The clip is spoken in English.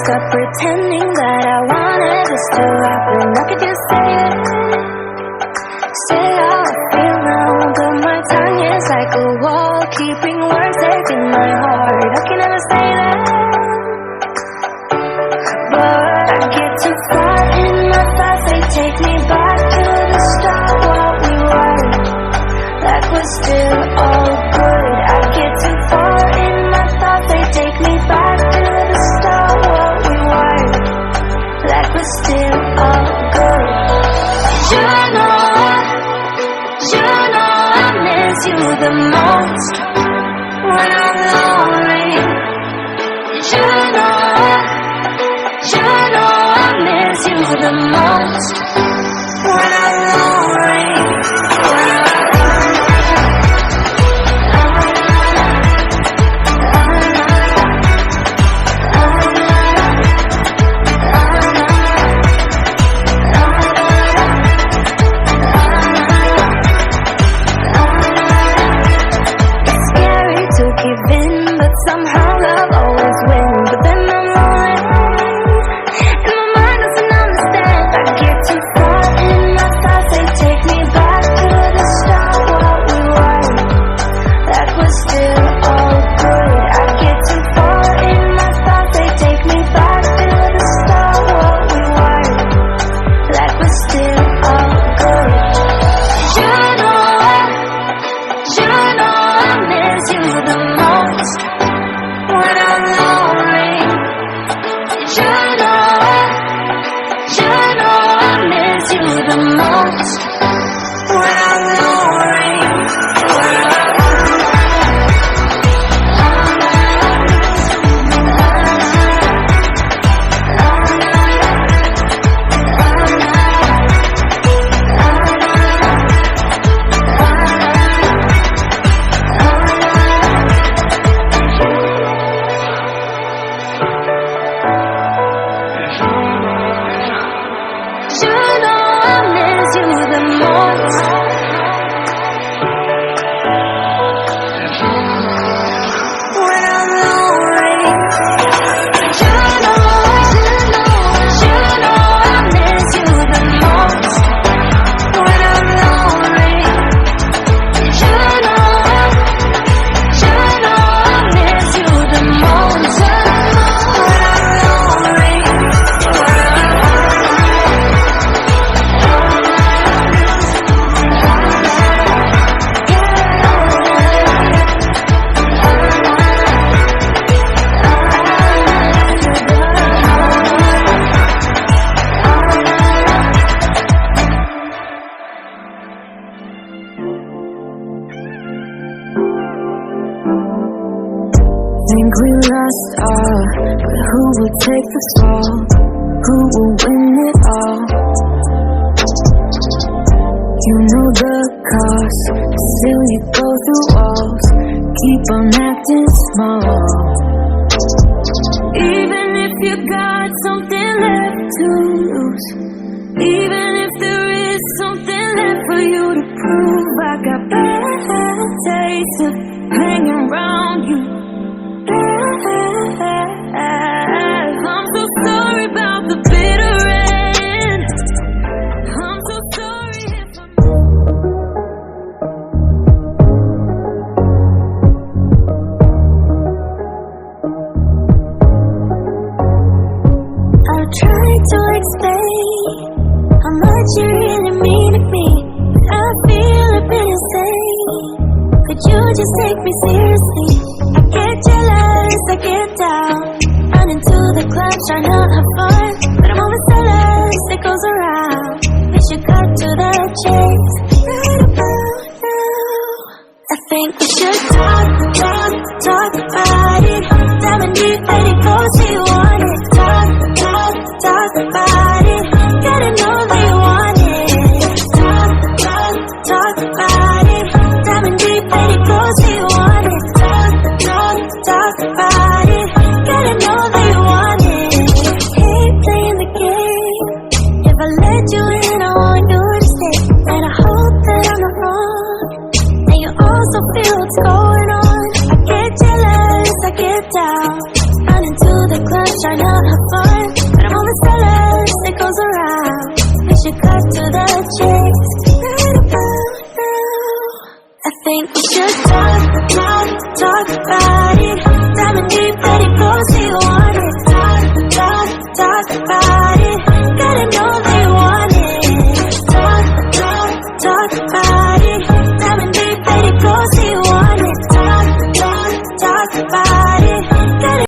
stop pretending that I wanted this to happen. I could just say it, say how I feel now, but my tongue is like a wall, keeping words safe in my heart. I can never say that, but I get too far in my thoughts. They take me back to the start, what we were, like we're still all good. I get too far in my thoughts. They take me back to the start, what we were, like we're still all good. You know I miss you the most when I'm lonely. You know I miss you the most when I'm lonely. Somehow love always wins, but then I'm lonely, and my mind doesn't understand. I get too far in my thoughts. They take me back to the start, what we were, like we're still all good. I get too far in my thoughts. They take me back to the start, what we were, like we're still all good. You know I miss you the most when I'm lonely. You know I miss you the most when I'm lonely. Think we lost all, but who will take the fall? Who will win it all? You know the cost, still you go through walls, keep on acting small. Even if you got something left to lose, even if there is something left for you to prove, I got bad taste of hanging around you. I'm so sorry about the bitter end. I'm so sorry if I've tried to explain how much you really mean to me, but I feel a bit insane. Could you just take me seriously? I get jealous, I get down, run into the club, trying to have fun, but I'm always jealous, it goes around. We should cut to the chase right about now. I think we should talk about it. Diamond deep, let it go, so you want it. Talk about it. Gotta know that you want it. Talk about it. Diamond deep, let it go, so you want it. Talk about it. Gotta know that you want it. Hate playing the game. If I let you in, I want you to stay. And I hope that I'm not wrong, and you also feel what's going on. I get jealous, I get down, run into trying to have fun, but I'm always jealous, it goes around. We should cut to the chase right about now. I think we should talk about it. Diamond deep, let it go, see you on.